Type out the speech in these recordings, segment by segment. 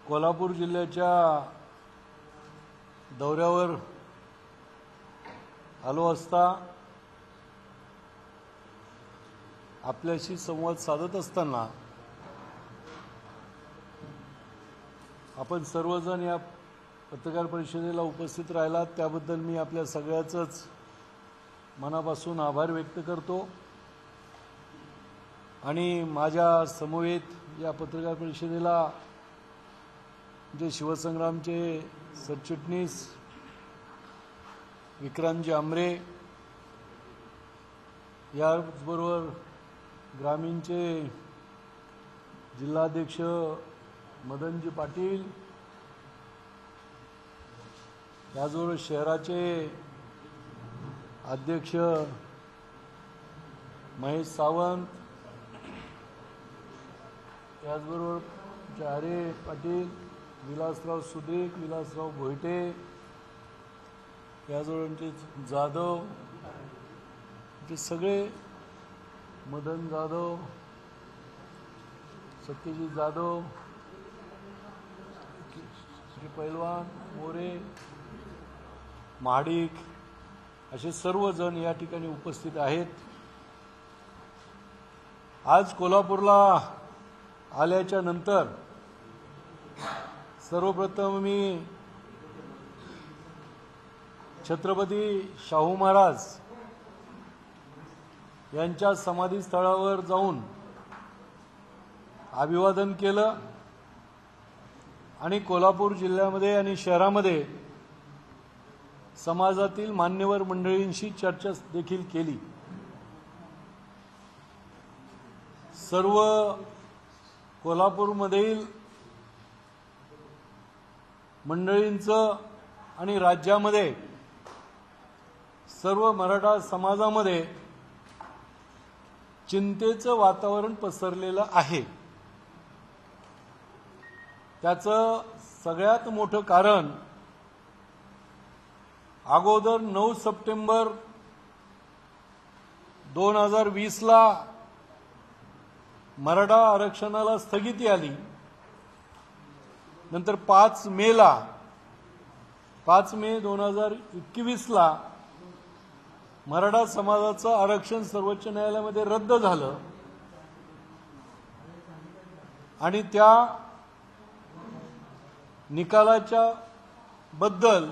कोल्हापूर जिल्ह्याच्या दौऱ्यावर आलो असता आपल्याशी संवाद साधत असताना आपण सर्वजण या पत्रकार परिषदेला उपस्थित राहिलात त्याबद्दल मी आपल्या सगळ्याचंच मनापासून आभार व्यक्त करतो। आणि माझ्या समवेत या पत्रकार परिषदेला जे शिवसंग्रामचे सरचिटणीस विक्रांतजी आमरे, याचबरोबर ग्रामीणचे जिल्हाध्यक्ष मदनजी पाटील, याचबरोबर शहराचे अध्यक्ष महेश सावंत, याचबरोबर चारे पाटील, विलासराव सुदीक, विलासराव भोईटे, याचबरोबर जाधव, ते सगळे, मदन जाधव, सत्यजित जाधव, पैलवान मोरे, महाडिक, असे सर्वजण या ठिकाणी उपस्थित आहेत। आज कोल्हापूरला आल्याच्या नंतर सर्वप्रथम मी छत्रपती शाहू महाराज यांच्या समाधीस्थळावर जाऊन अभिवादन केलं आणि कोल्हापूर जिल्ह्यामध्ये आणि शहरामध्ये समाजातील मान्यवर मंडळींशी चर्चा देखील केली। सर्व कोल्हापूरमधील मंडळींचं आणि राज्यामध्ये सर्व मराठा समाजामध्ये चिंतेचं वातावरण पसरलेलं आहे। त्याचं सगळ्यात मोठं कारण अगोदर 9 सप्टेंबर 2020 ला मराठा आरक्षणाला स्थगिती आली, नंतर 5 मे 2021 ला मराठा समाजाचं आरक्षण सर्वोच्च न्यायालयामध्ये रद्द झालं आणि त्या निकालाच्या बद्दल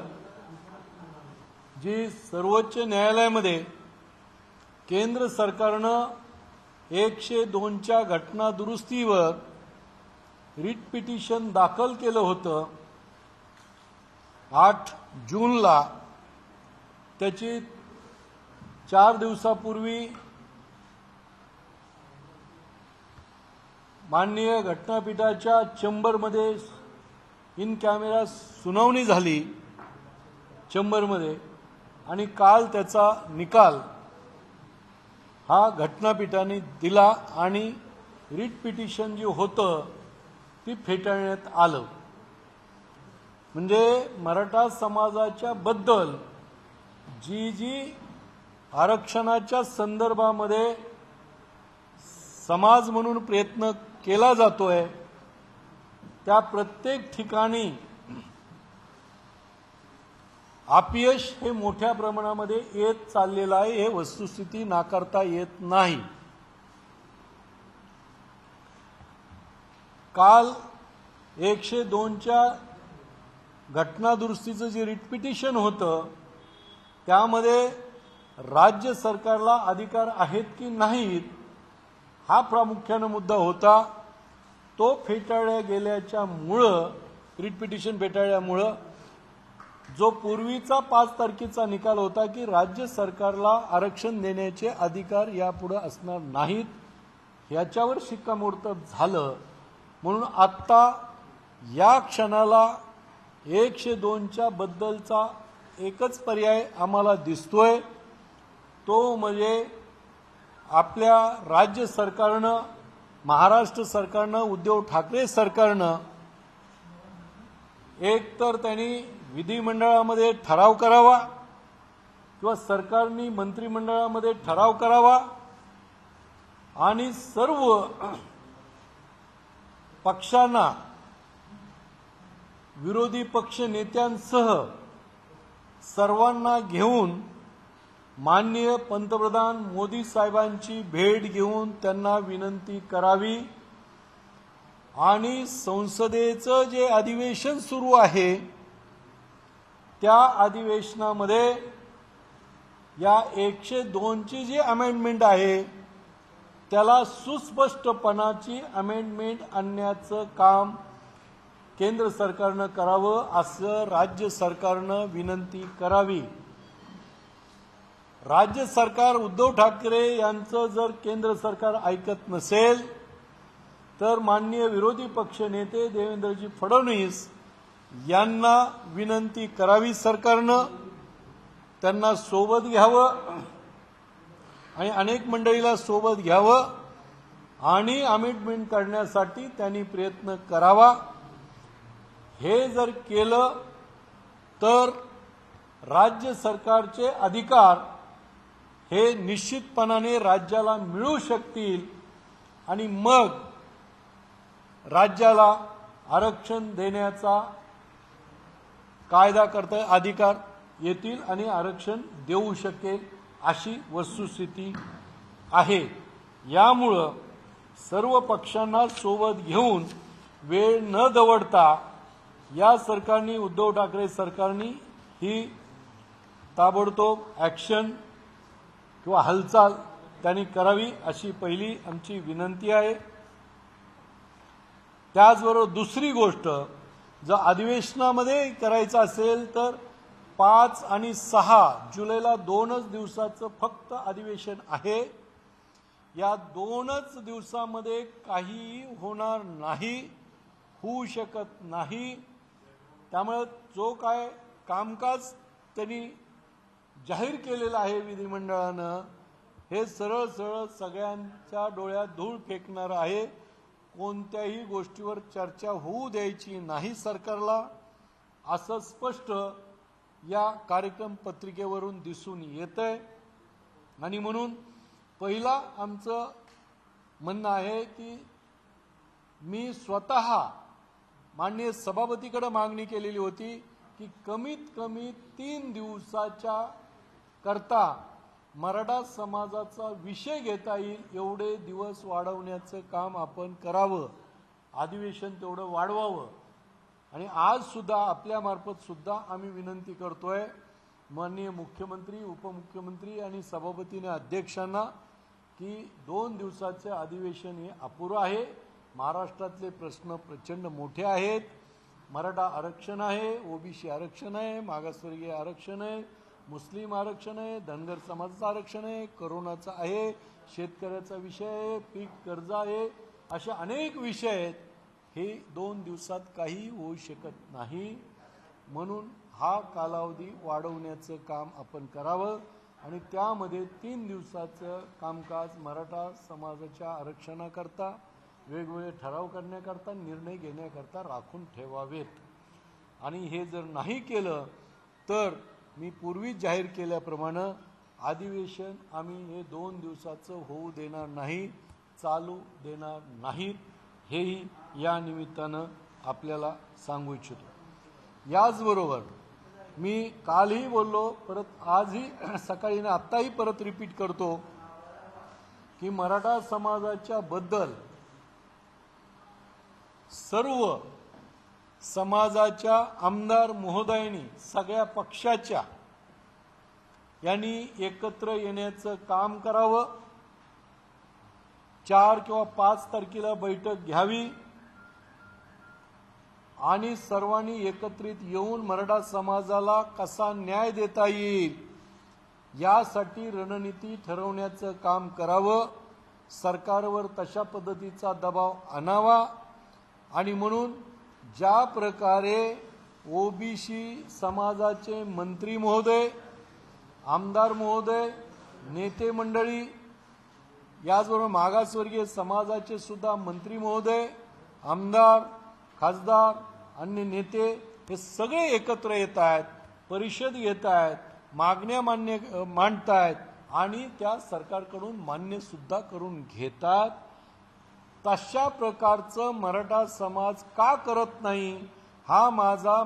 जी सर्वोच्च न्यायालयामध्ये केंद्र सरकारनं 102च्या घटना दुरुस्तीवर रिट पिटिशन दाखल केलं होतं 8 जूनला, त्याची 4 दिवसापूर्वी माननीय घटनापीठाच्या चेंबरमध्ये इन कॅमेरा सुनावणी झाली चेंबरमध्ये आणि काल त्याचा निकाल हा घटनापीठाने दिला आणि रिट पिटिशन जे होतं ती फेटाळण्यात आलं। म्हणजे मराठा समाजाच्या बद्दल जी आरक्षणाच्या संदर्भामध्ये समाज म्हणून प्रयत्न केला जातोय त्या प्रत्येक ठिकाणी अपयश हे मोठ्या प्रमाणामध्ये येत चाललेलं आहे। हे वस्तुस्थिती नाकारता येत नाही। काल 102च्या घटना दुरुस्तीचं जे रिट पिटिशन होतं त्यामध्ये राज्य सरकारला अधिकार आहेत की नाहीत हा प्रामुख्याने मुद्दा होता। तो फेटाळल्या गेल्याच्यामुळं, रिट पिटिशन फेटाळल्यामुळं जो पूर्वीचा 5 तारखेचा निकाल होता की राज्य सरकारला आरक्षण देण्याचे अधिकार यापुढे असणार नाहीत, याच्यावर शिक्कामोर्तब झालं। म्हणून आता या क्षणाला 102च्या बद्दलचा एकच पर्याय आम्हाला दिसतोय, तो म्हणजे आपल्या राज्य सरकारनं, महाराष्ट्र सरकारनं, उद्धव ठाकरे सरकारनं एक तर त्यांनी विधिमंडळामध्ये ठराव करावा किंवा सरकारने मंत्रिमंडळामध्ये ठराव करावा आणि सर्व पक्षांना विरोधी पक्ष नेत्यांसह सर्वांना घेऊन माननीय पंतप्रधान मोदी साहेबांची भेट घेऊन त्यांना विनंती करावी आणि संसदेचं जे अधिवेशन सुरू आहे त्या अधिवेशनामध्ये या 102 ची जी अमेंडमेंट आहे त्याला सुस्पष्टपणाची अमेंडमेंट आणण्याचं काम केंद्र सरकारनं करावं असं राज्य सरकारनं विनंती करावी। राज्य सरकार उद्धव ठाकरे यांचं जर केंद्र सरकार ऐकत नसेल तर माननीय विरोधी पक्ष नेते देवेंद्रजी फडणवीस यांना विनंती करावी सरकारनं, त्यांना सोबत घ्यावं आणि अनेक मंडळीला सोबत घ्यावं आणि अमेंडमेंट करण्यासाठी त्यांनी प्रयत्न करावा। हे जर केलं तर राज्य सरकारचे अधिकार हे निश्चितपणाने राज्याला मिळू शकतील आणि मग राज्याला आरक्षण देण्याचा कायदा करता अधिकार येतील आणि आरक्षण देऊ शकेल अशी वस्तुस्थिती आहे। यामुळं सर्व पक्षांना सोबत घेऊन वेळ न दवडता या सरकारने, उद्धव ठाकरे सरकारने ही ताबडतोब ॲक्शन किंवा हालचाल त्यांनी करावी अशी पहिली आमची विनंती आहे। त्याचबरोबर दुसरी गोष्ट, जर अधिवेशनामध्ये करायचं असेल तर 5 आणि 6 जुलैला 2च दिवसाचं फक्त अधिवेशन आहे। या 2च दिवसामध्ये काही होणार नाही, होऊ शकत नाही। त्यामुळे जो काय कामकाज त्यांनी जाहीर केलेलं आहे विधिमंडळानं हे सरळ सरळ सगळ्यांच्या डोळ्यात धूळ फेकणारं आहे। कोणत्याही गोष्टीवर चर्चा होऊ द्यायची नाही सरकारला असं स्पष्ट या कार्यक्रम पत्रिकेवरून दिसून येतंय। आणि म्हणून पहिला आमचं म्हणणं आहे की मी स्वतः माननीय सभापतीकडे मागणी केलेली होती की कमीत कमी 3 दिवसाच्या करता मराठा समाजाचा विषय घेता येईल एवढे दिवस वाढवण्याचं काम आपण करावं, अधिवेशन तेवढं वाढवावं। आणि आज सुद्धा आपल्यामार्फत सुद्धा आम्ही विनंती करतोय माननीय मुख्यमंत्री, उपमुख्यमंत्री आणि सभापतीने अध्यक्षांना की 2 दिवसाचे अधिवेशन हे अपुरं आहे। महाराष्ट्रातले प्रश्न प्रचंड मोठे आहेत। मराठा आरक्षण आहे, ओबीसी आरक्षण आहे, मागासवर्गीय आरक्षण आहे, मुस्लिम आरक्षण आहे, धनगर समाजाचं आरक्षण आहे, कोरोनाचं आहे, शेतकऱ्याचा विषय आहे, पीक कर्ज आहे, अशा अनेक विषय आहेत। हे 2 दिवसात काही होऊ शकत नाही। म्हणून हा कालावधी वाढवण्याचं काम आपण करावं आणि त्यामध्ये 3 दिवसाचं कामकाज मराठा समाजाच्या आरक्षणाकरता, वेगवेगळे ठराव करण्याकरता, निर्णय घेण्याकरता राखून ठेवावेत। आणि हे जर नाही केलं तर मी पूर्वी जाहीर केल्याप्रमाणे अधिवेशन आम्ही हे 2 दिवसाचं होऊ देणार नाही, चालू देणार नाहीत, हेही या निमित्तानं आपल्याला सांगू इच्छितो। याचबरोबर मी कालही बोललो, परत आजही सकाळी आणि आत्ताही परत रिपीट करतो की मराठा समाजाच्या बद्दल सर्व समाजाच्या आमदार महोदयांनी, सगळ्या पक्षाच्या यांनी एकत्र येण्याचं काम करावं। 4 किंवा 5 तारखेला बैठक घ्यावी आणि सर्वांनी एकत्रित येऊन मराठा समाजाला कसा न्याय देता येईल यासाठी रणनीती ठरवण्याचं काम करावं। सरकारवर तशा पद्धतीचा दबाव आणावा आणि म्हणून ज्या प्रकारे ओबीसी समाजाचे मंत्री महोदय, आमदार महोदय, नेते मंडळी, याचबरोबर मागासवर्गीय समाजाचे सुद्धा मंत्री महोदय, आमदार, खासदार, अन्य नेते हे सगळे एकत्र येत आहेत, परिषद घेत आहेत, मागण्या मांडतायत आणि त्या सरकारकडून मान्य सुद्धा करून घेतात। तशा प्रकारचं मराठा समाज का करत नाही हा माझा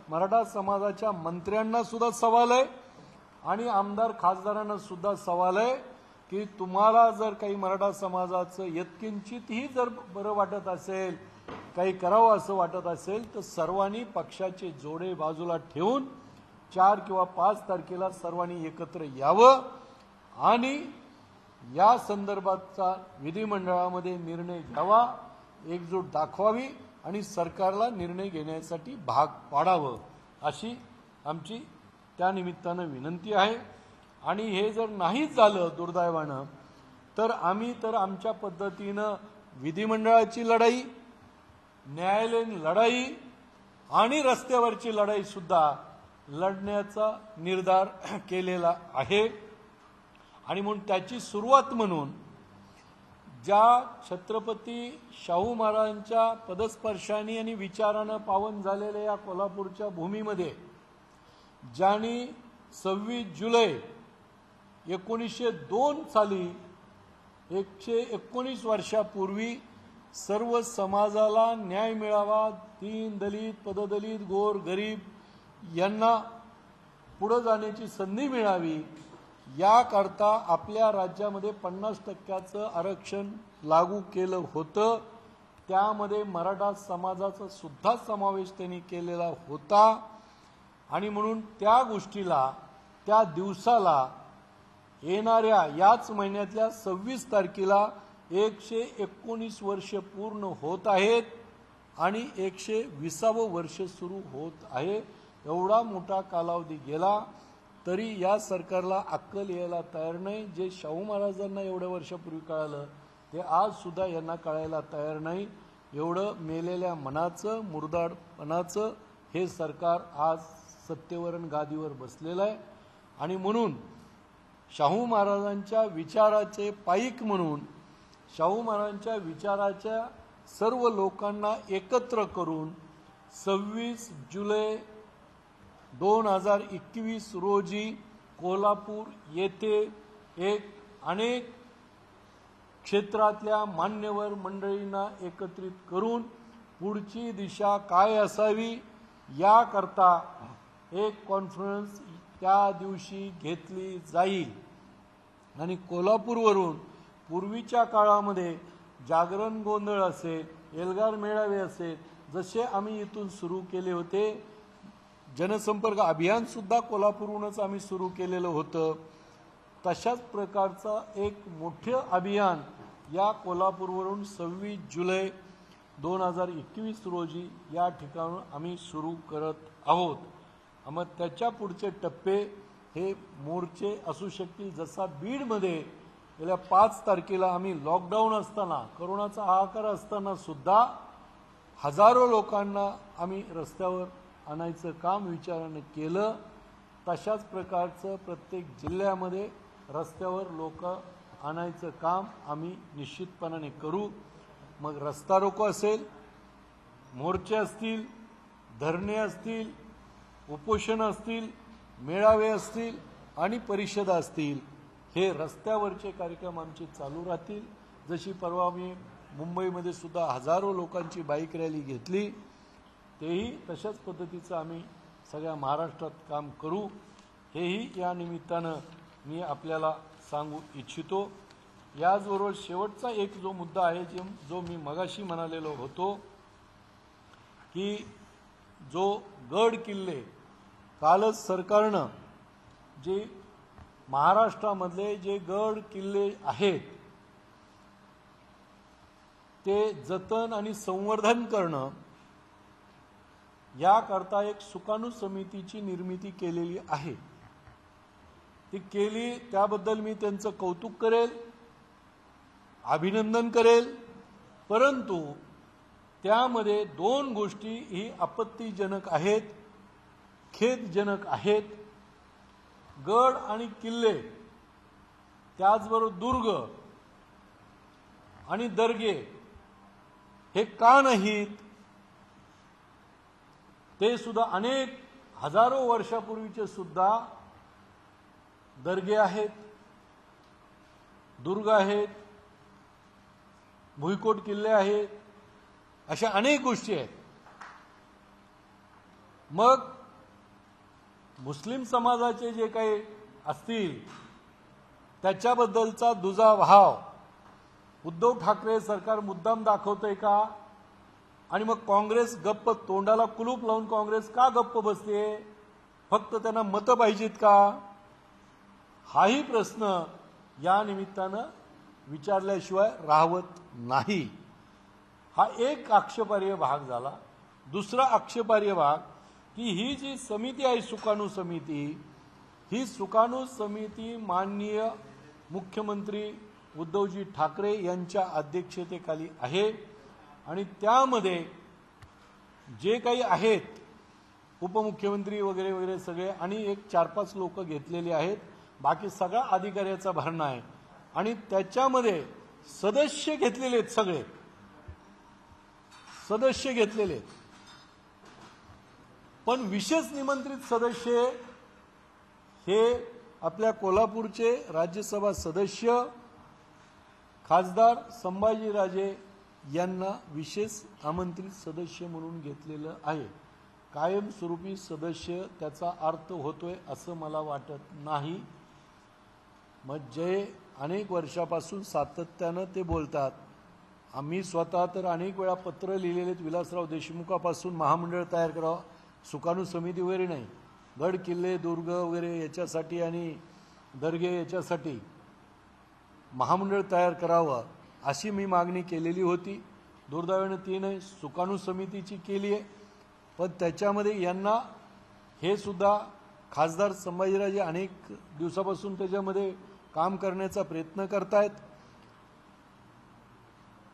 मराठा समाजाच्या मंत्र्यांना सुद्धा सवाल आहे आणि आमदार खासदारांना सुद्धा सवाल आहे की तुम्हाला जर काही मराठा समाजाचं यत्किंचितही जर बरं वाटत असेल, काही करावं असं वाटत असेल, तर सर्वांनी पक्षाचे जोडे बाजूला ठेवून 4 किंवा 5 तारखेला सर्वांनी एकत्र यावं आणि या संदर्भाचा विधिमंडळामध्ये निर्णय घ्यावा, एकजूट दाखवावी आणि सरकारला निर्णय घेण्यासाठी भाग पाडावं, अशी आमची त्या निमित्तानं विनंती आहे. आणि हे जर नाहीच झालं दुर्दैवानं, तर आम्ही तर आमच्या पद्धतीनं विधिमंडळाची लढाई, न्यायालयीन लढाई आणि रस्त्यावरची लढाई सुद्धा लढण्याचा निर्धार केलेला आहे. आणि म्हणून त्याची सुरुवात म्हणून ज्या छत्रपती शाहू महाराजांच्या पदस्पर्शाने आणि विचारानं पावन झालेल्या या कोल्हापूरच्या भूमीमध्ये ज्यांनी 26 जुलै 1902 साली 119 वर्षापूर्वी सर्व समाजाला न्याय मिळावा, दीन दलित पददलित गोर गरीब यांना पुढे जाण्याची संधी मिळावी, याकरता आपल्या राज्यामध्ये 50% आरक्षण लागू केलं होतं. त्यामध्ये मराठा समाजाचा सुद्धा समावेश त्यांनी केलेला होता. आणि म्हणून त्या गोष्टीला, त्या दिवसाला येणाऱ्या याच महिन्यातल्या 26 तारखेला 119 वर्ष पूर्ण होत आहेत आणि 120वं वर्ष सुरू होत आहे. एवढा मोठा कालावधी गेला तरी या सरकारला अक्कल यायला तयार नाही. जे शाहू महाराजांना एवढ्या वर्षापूर्वी कळालं ते आज सुद्धा यांना कळायला तयार नाही. एवढं मेलेल्या मनाचं, मुरदाडपणाचं हे सरकार आज सत्तेवर आणि गादीवर बसलेलं आहे. आणि म्हणून शाहू महाराजांच्या विचाराचे पाईक म्हणून शाहू महाराजांच्या विचाराच्या सर्व लोकांना एकत्र करून 26 जुलै 2021 रोजी कोल्हापूर येथे एक अनेक क्षेत्रातल्या मान्यवर मंडळींना एकत्रित करून पुढची दिशा काय असावी याकरता एक कॉन्फरन्स त्या दिवशी घेतली जाईल. आणि कोल्हापूरवरून पूर्वीच्या काळामध्ये जागरण गोंधळ असेल, एल्गार मेळावे असेल, जसे आम्ही इथून सुरू केले होते, जनसंपर्क अभियान सुद्धा कोल्हापूरहूनच आम्ही सुरू केलेलं होतं, तशाच प्रकारचं एक मोठं अभियान या कोल्हापूरवरून 26 जुलै 2021 रोजी या ठिकाणून आम्ही सुरू करत आहोत. मग त्याच्या पुढचे टप्पे हे मोर्चे असू शकतील. जसा बीडमध्ये गेल्या 5 तारखेला आम्ही लॉकडाऊन असताना, कोरोनाचा हाहाकार असताना सुद्धा हजारो लोकांना आम्ही रस्त्यावर आणायचं काम विचारानं केलं, तशाच प्रकारचं प्रत्येक जिल्ह्यामध्ये रस्त्यावर लोक आणायचं काम आम्ही निश्चितपणाने करू. मग रस्ता रोको असेल, मोर्चे असतील, धरणे असतील, उपोषण असतील, मेळावे असतील आणि परिषदा असतील, हे रस्त्यावरचे कार्यक्रम आमचे चालू राहतील. जशी परवा मी मुंबईमध्ये सुद्धा हजारो लोकांची बाईक रॅली घेतली, तेही तशाच पद्धतीचं आम्ही सगळ्या महाराष्ट्रात काम करू, हेही या निमित्तानं मी आपल्याला सांगू इच्छितो. याचबरोबर शेवटचा एक जो मुद्दा आहे, जो मी मगाशी म्हणालेलो होतो की जो गड किल्ले कालच सरकारनं जे महाराष्ट्रामधले जे गड किल्ले आहेत ते जतन आणि संवर्धन करणं याकरता एक सुकाणू समितीची निर्मिती केलेली आहे. ती केली त्याबद्दल मी त्यांचं कौतुक करेल, अभिनंदन करेल. परंतु त्यामध्ये 2 गोष्टी ही आपत्तीजनक आहेत, खेदजनक आहेत. गड आणि किल्ले, त्याचबरोबर दुर्ग आणि दर्गे हे का नाहीत? ते सुद्धा अनेक हजारो वर्षापूर्वीचे सुद्धा दर्गे आहेत, दुर्ग आहेत, भुईकोट किल्ले आहेत, अशा अनेक गोष्टी आहेत. मग मुस्लिम समाजाचे जे काही असतील त्याच्याबद्दलचा दुजा भाव उद्धव ठाकरे सरकार मुद्दाम दाखवतंय का? आणि मग काँग्रेस गप्प, तोंडाला कुलूप लावून काँग्रेस का गप्प बसते? फक्त त्यांना मतं पाहिजेत का? हाही प्रश्न या निमित्तानं विचारल्याशिवाय राहत नाही. हा एक आक्षेपार्ह भाग झाला. दुसरा आक्षेपार्ह भाग की ही जी समिती आहे सुकाणू समिती, ही सुकाणू समिती माननीय मुख्यमंत्री उद्धवजी ठाकरे यांच्या अध्यक्षतेखाली आहे आणि त्यामध्ये जे काही आहेत उपमुख्यमंत्री वगैरे वगैरे सगळे आणि एक 4-5 लोक घेतलेले आहेत. बाकी सगळा अधिकाऱ्याचा भरणा आहे आणि त्याच्यामध्ये सदस्य घेतलेले आहेत, सगळे सदस्य घेतलेले आहेत. पण विशेष निमंत्रित सदस्य हे आपल्या कोल्हापूरचे राज्यसभा सदस्य खासदार संभाजीराजे यांना विशेष आमंत्रित सदस्य म्हणून घेतलेलं आहे. कायमस्वरूपी सदस्य त्याचा अर्थ होतोय असं मला वाटत नाही. मग जे अनेक वर्षापासून सातत्यानं ते बोलतात, आम्ही स्वतः तर अनेक वेळा पत्र लिहिलेले विलासराव देशमुखापासून महामंडळ तयार करावं, सुकाणू समिती वगैरे नाही, गड किल्ले दुर्ग वगैरे याच्यासाठी आणि दर्गे याच्यासाठी महामंडळ तयार करावं अशी मी मागणी केलेली होती. दुर्दैवाने ती नाही, सुकाणू समितीची केली आहे. पण त्याच्यामध्ये यांना हे सुद्धा खासदार संभाजीराजे अनेक दिवसापासून त्याच्यामध्ये काम करण्याचा प्रयत्न करतायत.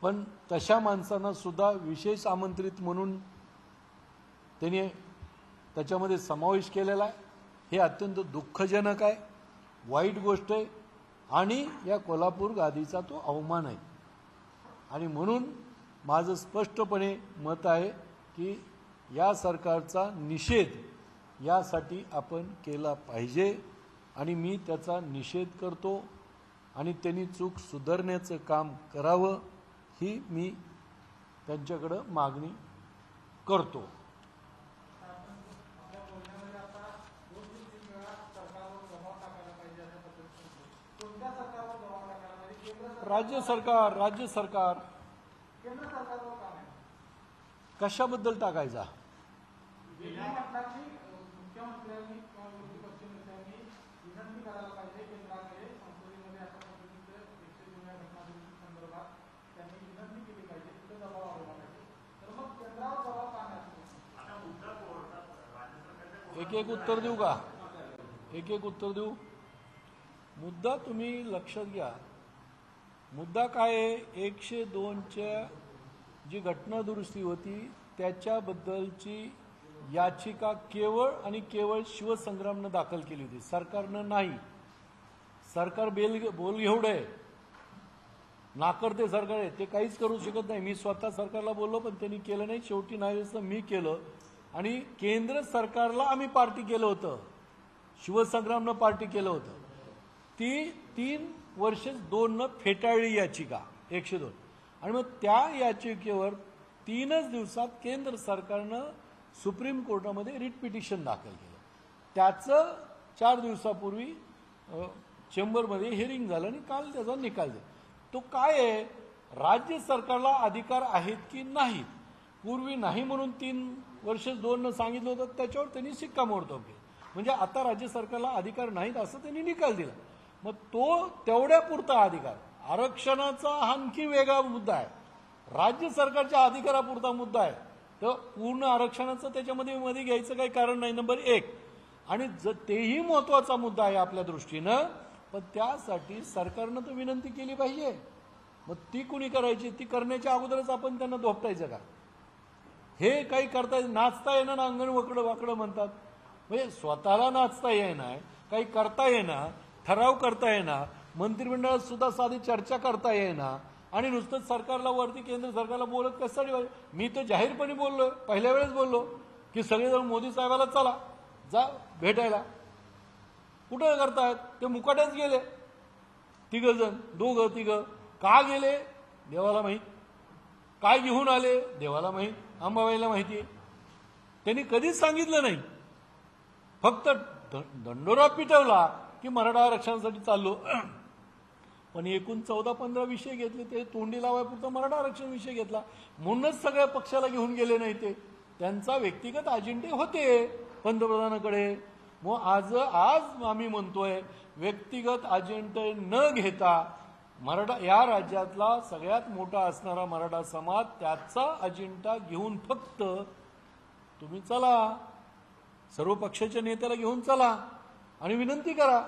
पण तशा माणसांना सुद्धा विशेष आमंत्रित म्हणून त्यांनी त्याच्यामध्ये समावेश केलेला आहे. हे अत्यंत दुःखजनक आहे, वाईट गोष्ट आहे आणि या कोल्हापूर गादीचा तो अवमान आहे. आणि म्हणून माझं स्पष्टपणे मत आहे की या सरकारचा निषेध यासाठी आपण केला पाहिजे आणि मी त्याचा निषेध करतो आणि त्यांनी चूक सुधारण्याचं काम करावं ही मी त्यांच्याकडे मागणी करतो. राज्य सरकार कशाबद्दल टाकायचा? एक एक उत्तर देऊ का? एक एक उत्तर देऊ. मुद्दा तुम्ही लक्षात घ्या. मुद्दा काय आहे? 102च्या जी घटना दुरुस्ती होती त्याच्याबद्दलची याचिका केवळ आणि केवळ शिवसंग्रामनं दाखल केली होती, सरकारनं नाही. सरकार बोल घेवडं आहे, नाकर्ते सरकार आहे, ते काहीच करू शकत नाही. मी स्वतः सरकारला बोललो पण त्यांनी केलं नाही. शेवटी नाही मी केलं आणि केंद्र सरकारला आम्ही पार्टी केलं होतं, शिवसंग्रामनं पार्टी केलं होतं. ती 3 वर्ष 2 फेटाळली याचिका 102 आणि मग त्या याचिकेवर 3च दिवसात केंद्र सरकारनं सुप्रीम कोर्टामध्ये रिट पिटिशन दाखल केलं. त्याचं 4 दिवसापूर्वी चेंबरमध्ये हिअरिंग झालं आणि काल त्याचा निकाल दिला. तो काय आहे? राज्य सरकारला अधिकार आहेत की नाहीत? पूर्वी नाही म्हणून 3 वर्ष 2 सांगितलं होतं, त्याच्यावर त्यांनी शिक्कामोर्तब केलं. म्हणजे आता राज्य सरकारला अधिकार नाहीत असं त्यांनी निकाल दिला. मग तो तेवढ्या पुरता अधिकार, आरक्षणाचा आणखी वेगळा मुद्दा आहे, राज्य सरकारच्या अधिकारापुरता मुद्दा आहे. तर पूर्ण आरक्षणाचं त्याच्यामध्ये मध्ये घ्यायचं काही कारण नाही, नंबर 1. आणि तेही महत्वाचा मुद्दा आहे आपल्या दृष्टीनं. पण त्यासाठी सरकारनं तर विनंती केली पाहिजे. मग ती कुणी करायची? ती करण्याच्या अगोदरच आपण त्यांना धोपटायचं का? हे काही करता नाचता येणार ना, अंगण वाकडं वाकडं म्हणतात. म्हणजे स्वतःला नाचता येणार, काही करता येणार, ठराव करता येणार, मंत्रिमंडळात सुद्धा साधी चर्चा करता येणार आणि नुसतंच सरकारला वरती केंद्र सरकारला बोलत कशासाठी? मी तर जाहीरपणे बोललो, पहिल्या वेळेस बोललो की सगळेजण मोदी साहेबाला चला जा भेटायला. कुठं करतायत? ते मुकाट्याच गेले, 3 जण, 2 3 का गेले देवाला माहीत, काय घेऊन आले देवाला माहीत, अंबाबाईला माहिती. त्यांनी कधीच सांगितलं नाही, फक्त दंडोरा पिटवला की मराठा आरक्षणासाठी चाललो. पण एकूण 14-15 विषय घेतले, ते तोंडी लावायपुरता मराठा आरक्षण विषय घेतला. म्हणूनच सगळ्या पक्षाला घेऊन गेले नाही. ते त्यांचा व्यक्तिगत अजेंडे होते पंतप्रधानाकडे. मग आज आम्ही म्हणतोय, व्यक्तिगत अजेंडे न घेता मराठा या राज्यातला सगळ्यात मोठा असणारा मराठा समाज त्याचा अजेंडा घेऊन फक्त तुम्ही चला, सर्व पक्षाच्या नेत्याला घेऊन चला आणि विनंती करा.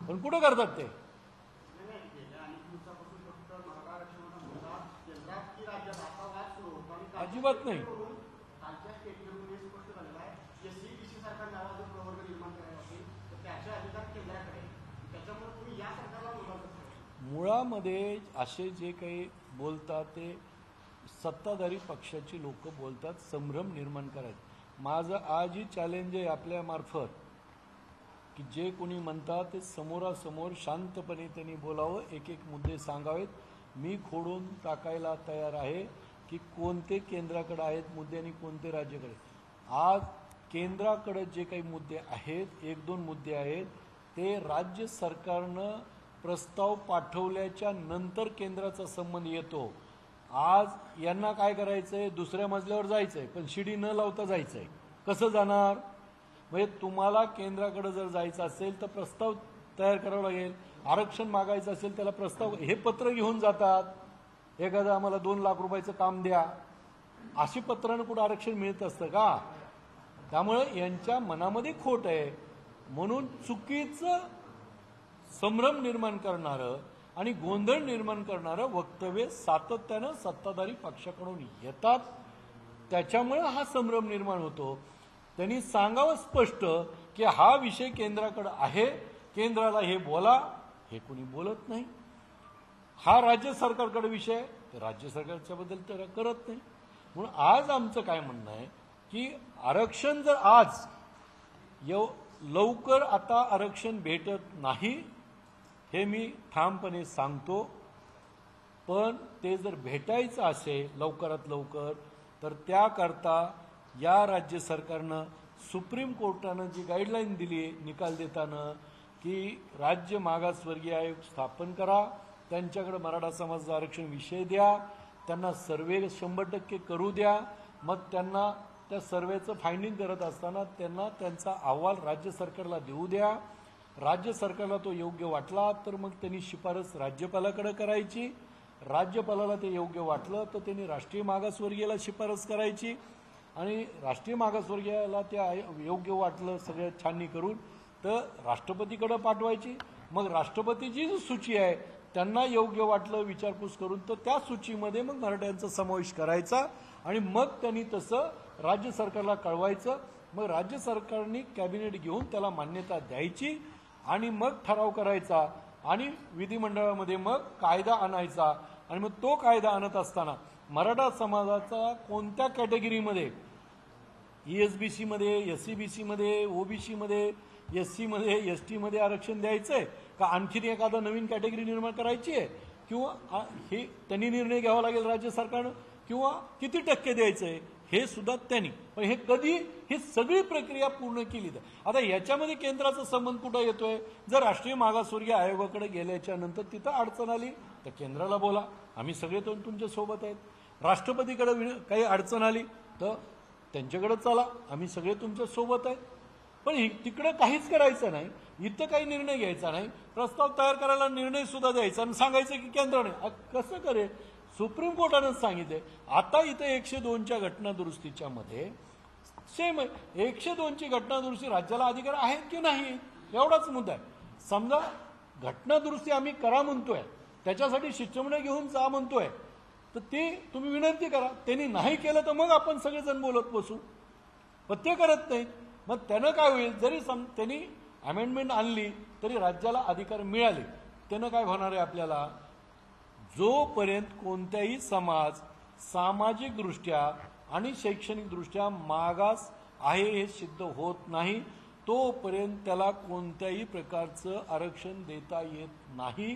पण कुठं करतात ते? अजिबात नाही. मुळामध्ये असे जे काही बोलतात ते सत्ताधारी पक्षाची लोक बोलतात संभ्रम निर्माण करायचं. माझं आजही चॅलेंज आहे आपल्यामार्फत की जे कोणी म्हणतात ते समोरासमोर शांतपणे त्यांनी बोलावं, एक एक मुद्दे सांगावेत. मी खोडून टाकायला तयार आहे की कोणते केंद्राकडे आहेत मुद्दे आणि कोणते राज्याकडे. आज केंद्राकडे जे काही मुद्दे आहेत, 1-2 मुद्दे आहेत, ते राज्य सरकारनं प्रस्ताव पाठवल्याच्या नंतर केंद्राचा संबंध येतो. आज यांना काय करायचंय, दुसऱ्या मजल्यावर जायचंय, पण शिडी न लावता जायचंय. कसं जाणार? म्हणजे तुम्हाला केंद्राकडे जर जायचं असेल तर प्रस्ताव तयार करावा लागेल. आरक्षण मागायचं असेल त्याला प्रस्ताव, हे पत्र घेऊन जातात. एखादं आम्हाला 2 लाख रुपयाचं काम द्या, अशी पत्रानं कुठं आरक्षण मिळत असतं का? त्यामुळे यांच्या मनामध्ये खोट आहे. म्हणून चुकीचं संभ्रम निर्माण करणारं आणि गोंधळ निर्माण करणारं वक्तव्य सातत्यानं सत्ताधारी पक्षाकडून येतात. त्याच्यामुळे हा संभ्रम निर्माण होतो. त्यांनी सांगावं स्पष्ट की हा विषय केंद्राकडे आहे, केंद्राला हे बोला. हे कोणी बोलत नाही. हा राज्य सरकारकडे विषय आहे, तर राज्य सरकारच्या बद्दल तर करत नाही. म्हणून आज आमचं काय म्हणणं आहे की आरक्षण जर आज लवकर आता आरक्षण भेटत नाही, हे मी ठामपणे सांगतो. पण ते जर भेटायचं असेल लवकरात लवकर, तर त्याकरता या राज्य सरकारनं सुप्रीम कोर्टानं जी गाईडलाईन दिली निकाल देताना की राज्य मागासवर्गीय आयोग स्थापन करा, त्यांच्याकडे मराठा समाजाचं आरक्षण विषय द्या, त्यांना सर्वे 100% करू द्या. मग त्यांना त्या सर्वेचं फाइंडिंग करत असताना त्यांना त्यांचा अहवाल राज्य सरकारला देऊ द्या. राज्य सरकारला तो योग्य वाटला तर मग त्यांनी शिफारस राज्यपालाकडे करायची. राज्यपालाला ते योग्य वाटलं तर त्यांनी राष्ट्रीय मागासवर्गीयाला शिफारस करायची आणि राष्ट्रीय मागासवर्गीयाला त्या योग्य वाटलं सगळं छाननी करून तर राष्ट्रपतीकडे पाठवायची. मग राष्ट्रपतीची जी सूची आहे त्यांना योग्य वाटलं विचारपूस करून तर त्या सूचीमध्ये मग मराठ्यांचा समावेश करायचा आणि मग त्यांनी तसं राज्य सरकारला कळवायचं. मग राज्य सरकारने कॅबिनेट घेऊन त्याला मान्यता द्यायची आणि मग ठराव करायचा आणि विधिमंडळामध्ये मग कायदा आणायचा. आणि मग तो कायदा आणत असताना मराठा समाजाचा कोणत्या कॅटेगरीमध्ये, ESBC मध्ये, SCBC मध्ये, OBC मध्ये, SC मध्ये, ST मध्ये आरक्षण द्यायचंय का आणखीन एखादा नवीन कॅटेगरी निर्माण करायची आहे, किंवा हे त्यांनी निर्णय घ्यावा लागेल राज्य सरकारनं, किंवा किती टक्के द्यायचंय हे सुद्धा त्यांनी. पण हे कधी ही सगळी प्रक्रिया पूर्ण केली तर आता याच्यामध्ये केंद्राचा संबंध कुठं येतोय? जर राष्ट्रीय मागासवर्गीय आयोगाकडे गेल्याच्या नंतर तिथं अडचण आली तर केंद्राला बोला, आम्ही सगळे तुमच्या सोबत आहेत. राष्ट्रपतीकडे काही अडचण आली तर त्यांच्याकडे चला, आम्ही सगळे तुमच्या सोबत आहेत. पण तिकडे काहीच करायचं नाही, इथं काही निर्णय घ्यायचा नाही, प्रस्ताव तयार करायला निर्णय सुद्धा द्यायचा आणि सांगायचं की केंद्राने. कसं करे? सुप्रीम कोर्टानंच सांगितलंय. आता इथं 102च्या घटनादुरुस्तीच्या मध्ये सेम आहे. 102ची घटनादुरुस्ती राज्याला अधिकार आहेत की नाही एवढाच मुद्दा आहे. समजा घटनादुरुस्ती आम्ही करा म्हणतोय, त्याच्यासाठी शिष्टमंडळ घेऊन जा म्हणतोय, तर ते तुम्ही विनंती करा. त्यांनी नाही केलं तर मग आपण सगळेजण बोलत बसू. पण ते करत नाहीत. मग त्यानं काय होईल? जरी त्यांनी अमेंडमेंट आणली तरी राज्याला अधिकार मिळाले, त्यानं काय होणार आहे? आपल्याला जोपर्यंत कोणत्याही समाज सामाजिकदृष्ट्या आणि शैक्षणिकदृष्ट्या मागास आहे हे सिद्ध होत नाही, तोपर्यंत त्याला कोणत्याही प्रकारचं आरक्षण देता येत नाही.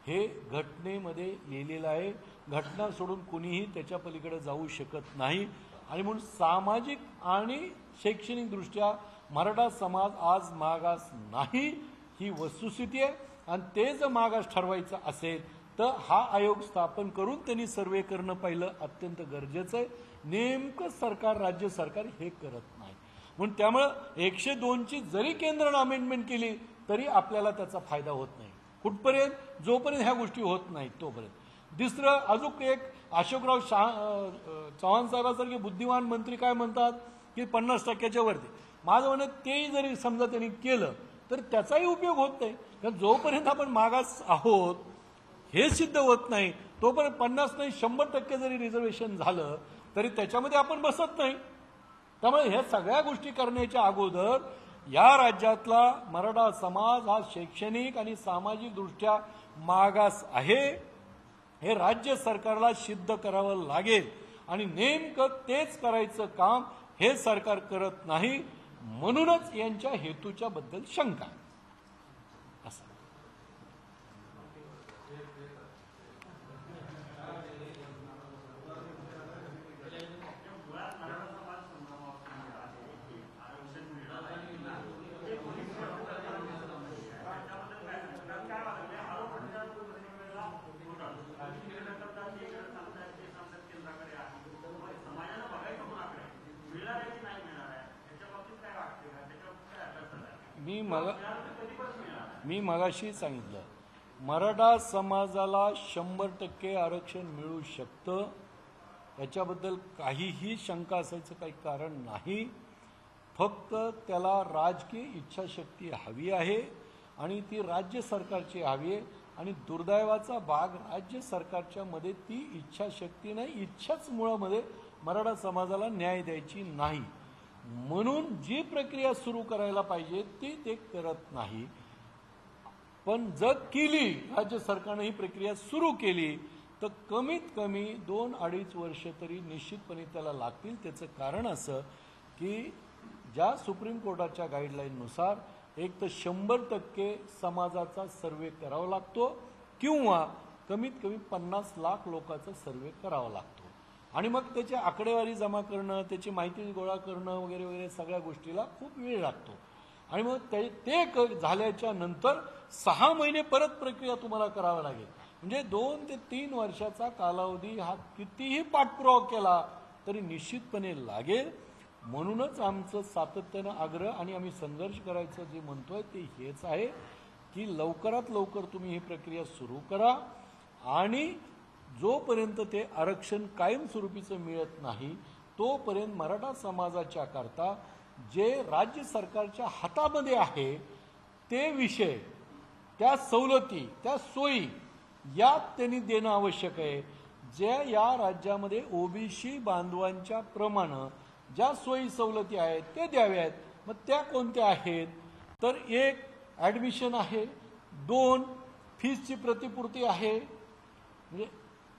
हे घटनेमध्ये लिहिलेलं आहे. घटना सोडून कोणीही त्याच्या पलीकडे जाऊ शकत नाही. आणि म्हणून सामाजिक आणि शैक्षणिक दृष्ट्या मराठा समाज आज मागास नाही, ही वस्तुस्थिती आहे. आणि ते जर मागास ठरवायचं असेल तर हा आयोग स्थापन करून त्यांनी सर्वे करणं पहिलं अत्यंत गरजेचं आहे. नेमकं सरकार, राज्य सरकार हे करत नाही. म्हणून त्यामुळं 102ची जरी केंद्रानं अमेंडमेंट केली तरी आपल्याला त्याचा फायदा होत नाही. कुठपर्यंत? जोपर्यंत ह्या गोष्टी होत नाहीत तोपर्यंत. दुसरं अजून एक अशोकराव चव्हाण साहेबांसारखे बुद्धिमान मंत्री काय म्हणतात की 50%च्या वरती. माझं म्हणणं तेही जरी समजा त्यांनी केलं तर त्याचाही उपयोग होत नाही. कारण जोपर्यंत आपण मागास आहोत हे सिद्ध होत नाही तोपर्यंत 50 नाही 100% जरी रिझर्वेशन झालं तरी त्याच्यामध्ये आपण बसत नाही. त्यामुळे ह्या सगळ्या गोष्टी करण्याच्या अगोदर या राज्यातला मराठा समाज हा शैक्षणिक आणि सामाजिक दृष्ट्या मागास आहे हे राज्य सरकारला सिद्ध करावं लागेल. आणि नेमकं तेच करायचं काम हे सरकार करत नाही. म्हणूनच यांच्या हेतूच्या बद्दल शंका असं. मी मगाशी सांगितलं मराठा समाजाला 100% आरक्षण मिळू शकतं. याच्याबद्दल काहीही शंका असायचं काही कारण नाही. फक्त त्याला राजकीय इच्छाशक्ती हवी आहे आणि ती राज्य सरकारची हवी आहे. आणि दुर्दैवाचा भाग राज्य सरकारच्या मध्ये ती इच्छाशक्ती नाही, इच्छाच मुळामध्ये मराठा समाजाला न्याय द्यायची नाही. म्हणून जी प्रक्रिया सुरू करायला पाहिजे ती ते करत नाही. पण जर केली, राज्य सरकारने ही प्रक्रिया सुरू केली तर कमीत कमी 2-2.5 वर्ष तरी निश्चितपणे त्याला लागतील. त्याचं कारण असं की ज्या सुप्रीम कोर्टाच्या गाईडलाईननुसार एक तर 100% समाजाचा सर्वे करावा लागतो किंवा कमीत कमी 50 लाख लोकांचा सर्वे करावा लागतो. आणि मग त्याची आकडेवारी जमा करणं, त्याची माहिती गोळा करणं वगैरे वगैरे सगळ्या गोष्टीला खूप वेळ लागतो. आणि मग ते झाल्याच्या नंतर 6 महिने परत प्रक्रिया तुम्हाला करावी लागेल. म्हणजे 2 ते 3 वर्षाचा कालावधी हा कितीही पाठपुरावा केला तरी निश्चितपणे लागेल. म्हणूनच आमचं सातत्यानं आग्रह आणि आम्ही संघर्ष करायचं जे म्हणतोय ते हेच आहे की लवकरात लवकर तुम्ही ही प्रक्रिया सुरू करा. आणि जोपर्यंत ते आरक्षण कायमस्वरूपीचं मिळत नाही तोपर्यंत मराठा समाजाच्या करता जे राज्य सरकारच्या हातामध्ये आहे ते विषय, त्या सवलती, त्या सोयी यात त्यांनी देणं आवश्यक आहे. जे या राज्यामध्ये ओबीसी बांधवांच्या प्रमाणे ज्या सोयी सवलती आहेत ते द्याव्यात. मग त्या कोणत्या आहेत तर 1 ॲडमिशन आहे, 2 फीसची प्रतिपूर्ती आहे, म्हणजे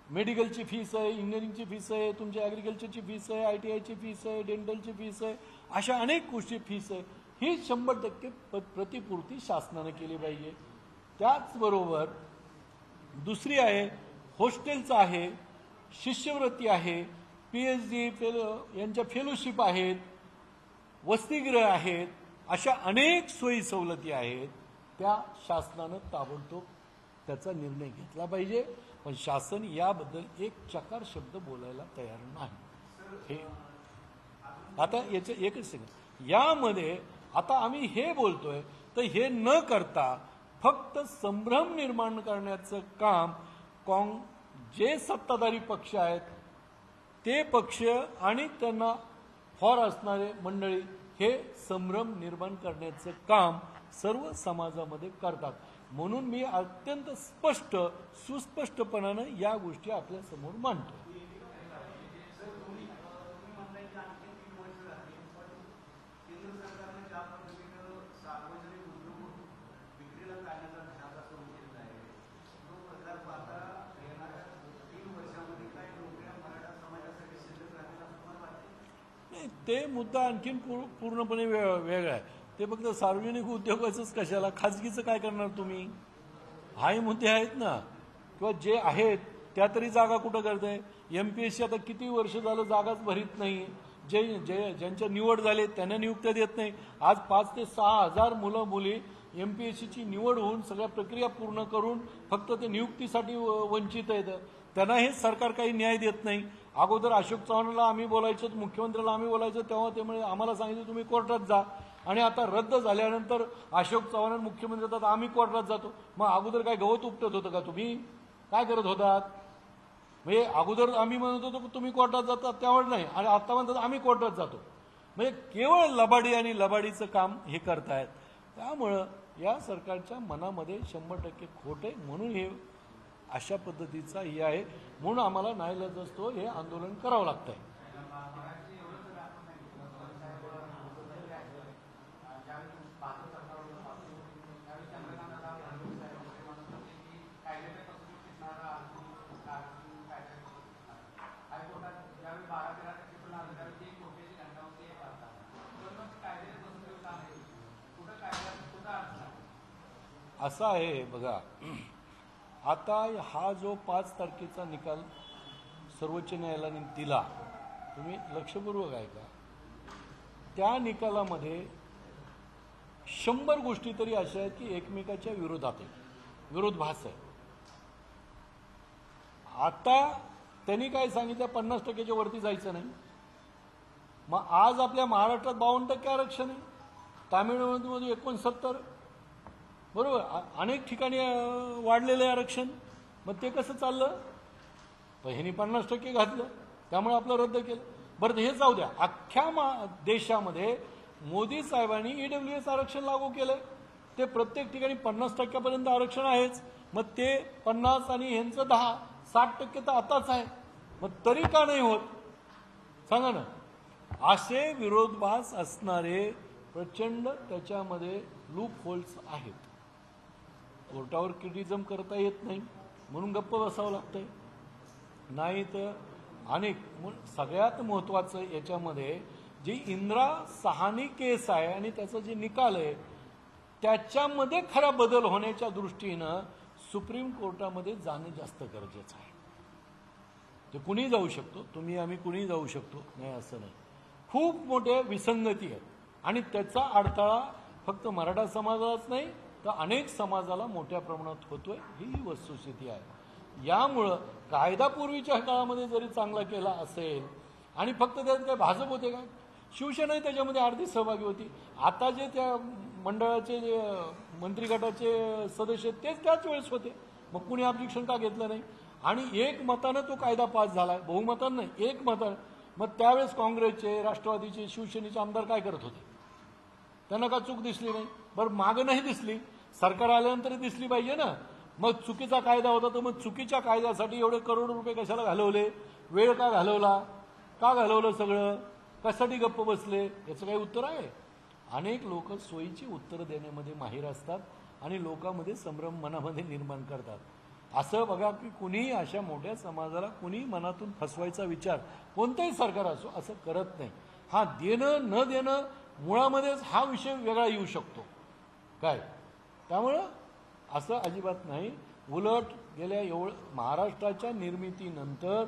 मेडिकलची फीस आहे, इंजिनिअरिंगची फीस आहे, तुमच्या ॲग्रिकल्चरची फीस आहे, ITIची फीस आहे, डेंटलची फीस आहे, अशा अनेक गोष्टी फीस आहे. ही 100% प्रतिपूर्ती शासनाने केली पाहिजे. त्याचबरोबर दुसरी आहे हॉस्टेलचं आहे, शिष्यवृत्ती आहे, PhD यांच्या फेलोशिप आहेत, वसतिगृह आहेत, अशा अनेक सोयी सवलती आहेत. त्या शासनानं ताबडतोब त्याचा निर्णय घेतला पाहिजे. पण शासन याबद्दल एक चकार शब्द बोलायला तयार नाही. हे आता याचं एकच सेकंड, यामध्ये आता आम्ही हे बोलतोय तर हे न करता फक्त संभ्रम निर्माण करण्याचं काम जे सत्ताधारी पक्ष आहेत ते पक्ष आणि त्यांना फॉर असणारे मंडळी हे संभ्रम निर्माण करण्याचं काम सर्व समाजामध्ये करतात. म्हणून मी अत्यंत सुस्पष्टपणानं या गोष्टी आपल्या समोर मांडतो. ते मुद्दा आणखीन पूर्णपणे वेगळा आहे. ते फक्त सार्वजनिक उद्योगाचंच कशाला, खाजगीचं काय करणार तुम्ही? हाही मुद्दे आहेत ना, किंवा जे आहेत त्या तरी जागा कुठं करताय? MPSC आता किती वर्ष झालं जागाच भरीत नाही. ज्यांच्या निवड झाले त्यांना नियुक्त्या देत नाही. आज 5 ते 6 हजार मुलं मुली MPSCची निवड होऊन सगळ्या प्रक्रिया पूर्ण करून फक्त ते नियुक्तीसाठी वंचित आहेत. त्यांना हे सरकार काही न्याय देत नाही. अगोदर अशोक चव्हाणांना आम्ही बोलायचो, मुख्यमंत्र्याला आम्ही बोलायचो, तेव्हा ते म्हणजे आम्हाला सांगितलं तुम्ही कोर्टात जा. आणि आता रद्द झाल्यानंतर अशोक चव्हाण मुख्यमंत्री होतात, आम्ही कोर्टात जातो. मग अगोदर काय गवत उपटत होतं का? तुम्ही काय करत होतात? म्हणजे अगोदर आम्ही म्हणत होतो तुम्ही कोर्टात जातात त्यावर नाही, आणि आता म्हणतात आम्ही कोर्टात जातो. म्हणजे केवळ लबाडी आणि लबाडीचं काम हे करतायत. त्यामुळं या सरकारच्या मनामध्ये 100% खोट आहे. म्हणून हे अशा पद्धतीचा हे आहे. म्हणून आम्हाला नाईलाज असतो हे आंदोलन करावं लागतंय. असं आहे बघा, आता हा जो 5 तारखेचा निकाल सर्वोच्च न्यायालयाने दिला, तुम्ही लक्षपूर्वक ऐका. त्या निकालामध्ये 100 गोष्टी तरी अशा आहेत की एकमेकाच्या विरोधात आहे, विरोधाभास आहे. आता त्यांनी काय सांगितलं, 50%च्या वरती जायचं नाही. मग आज आपल्या महाराष्ट्रात 52% आरक्षण आहे, तामिळनाडूमध्ये 69, बरोबर, अनेक ठिकाणी वाढलेलं आहे आरक्षण. मग ते कसं चाललं? ह्यांनी 50% घातलं, त्यामुळे आपलं रद्द केलं. बरं हे जाऊ द्या, अख्ख्या देशामध्ये मोदी साहेबांनी EWS आरक्षण लागू केलंय. ते प्रत्येक ठिकाणी 50%पर्यंत आरक्षण आहेच. मग ते 50 आणि ह्यांचं 10, 60% तर आताच आहे. मग तरी का नाही होत सांगा ना? असे विरोधाभास असणारे प्रचंड त्याच्यामध्ये लूप होल्स आहेत. कोर्टावर क्रिटिझम करता येत नाही म्हणून गप्प बसावं लागतंय. नाही तर अनेक, सगळ्यात महत्त्वाचं याच्यामध्ये जी इंदिरा साहनी केस आहे आणि त्याचा जे निकाल आहे त्याच्यामध्ये खरा बदल होण्याच्या दृष्टीनं सुप्रीम कोर्टामध्ये जाणं जास्त गरजेचं आहे. ते कुणी जाऊ शकतो, तुम्ही आम्ही कुणी जाऊ शकतो, नाही असं नाही. खूप मोठ्या विसंगती आहेत आणि त्याचा अडथळा फक्त मराठा समाजालाच नाही तर अनेक समाजाला मोठ्या प्रमाणात होतोय, ही वस्तुस्थिती आहे. यामुळं कायदा पूर्वीच्या काळामध्ये जरी चांगला केला असेल आणि फक्त त्यात काय भाजप होते का? शिवसेना त्याच्यामध्ये अर्धी सहभागी होती. आता जे त्या मंडळाचे जे मंत्री गटाचे सदस्य आहेत तेच त्याच वेळेस होते. मग कुणी ऑब्जेक्शन का घेतलं नाही? आणि एक मतानं तो कायदा पास झालाय, बहुमतानं नाही, एक मतानं. मग त्यावेळेस काँग्रेसचे, राष्ट्रवादीचे, शिवसेनेचे आमदार काय करत होते? त्यांना का चूक दिसली नाही? बरं मागं नाही दिसली, सरकार आल्यानंतर दिसली पाहिजे ना. मग चुकीचा कायदा होता तर मग चुकीच्या कायद्यासाठी एवढे करोड रुपये कशाला घालवले? वेळ का घालवला? का घालवलं सगळं? कशासाठी गप्प बसले? याचं काही उत्तर आहे? अनेक लोक सोयीची उत्तरं देण्यामध्ये माहीर असतात आणि लोकांमध्ये संभ्रम मनामध्ये निर्माण करतात. असं बघा की कुणी अशा मोठ्या समाजाला कुणी मनातून फसवायचा विचार कोणतंही सरकार असो असं करत नाही. हा देणं न देणं मुळामध्येच हा विषय वेगळा येऊ शकतो काय, त्यामुळं असं अजिबात नाही. उलट गेल्या महाराष्ट्राच्या निर्मितीनंतर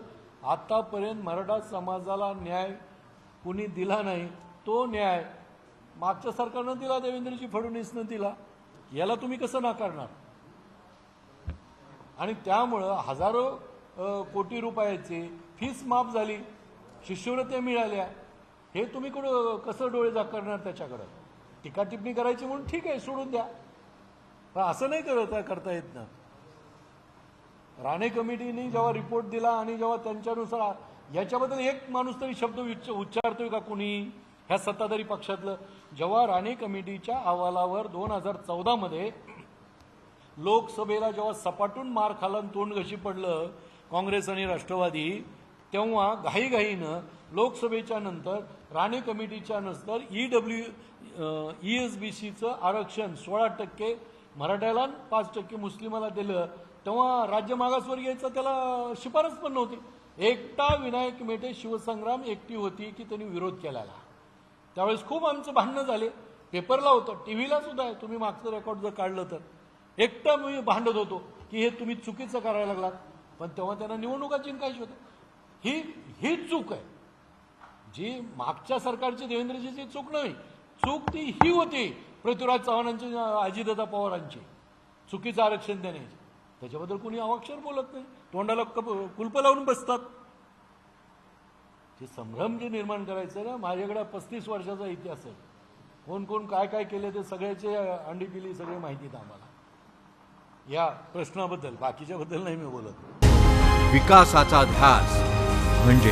आतापर्यंत मराठा समाजाला न्याय कुणी दिला नाही. तो न्याय मागच्या सरकारनं दिला, देवेंद्रजी फडणवीसनं दिला. याला तुम्ही कसं नाकारणार? आणि त्यामुळं हजारो कोटी रुपयाची फीस माफ झाली, शिष्यवृत्त्या मिळाल्या. हे तुम्ही कसं डोळे झाकणार त्याच्याकडं? टीका टिप्पणी करायची म्हणून ठीक आहे, सोडून द्या, पण असं नाही करता येत ना. राणे कमिटीने जेव्हा रिपोर्ट दिला आणि जेव्हा त्यांच्यानुसार याच्याबद्दल एक माणूस तरी शब्द उच्चारतोय का कुणी ह्या सत्ताधारी पक्षातलं? जेव्हा राणे कमिटीच्या अहवालावर 2014 मध्ये लोकसभेला जेव्हा सपाटून मार खालान तोंड घशी पडलं काँग्रेस आणि राष्ट्रवादी, तेव्हा घाईघाईनं लोकसभेच्या नंतर राणे कमिटीच्या नंतर ESBCचं आरक्षण 16% मराठ्याला 5% मुस्लिमाला दिलं. तेव्हा राज्य मागासवर्गीयचं त्याला शिफारस पण नव्हती. एकटा विनायक मेटे शिवसंग्राम एकटी होती की त्यांनी विरोध केलेला. त्यावेळेस खूप आमचं भांडणं झाले, पेपरला होतं, टीव्हीला सुद्धा आहे, तुम्ही मागचं रेकॉर्ड जर काढलं तर. एकटा मी भांडत होतो की हे तुम्ही चुकीचं करायला लागलात. पण तेव्हा त्यांना निवडणुका जिंकायची होत्या. ही चूक आहे. जी मागच्या सरकारची देवेंद्रजीची चूक नाही, चूक ती ही होती पृथ्वीराज चव्हाणांची, अजितदादा पवारांची, चुकीचं आरक्षण देण्याची. त्याच्याबद्दल कोणी अवाक्षर बोलत नाही, तोंडाला कुलप लावून बसतात. जे संभ्रम जे निर्माण करायचं ना, माझ्याकडे 35 वर्षाचा इतिहास आहे. कोण कोण काय काय केले ते सगळ्याचे अंडी पिली सगळे माहिती आहे आम्हाला. या प्रश्नाबद्दल, बाकीच्याबद्दल नाही मी बोलत. विकासाचा ध्यास म्हणजे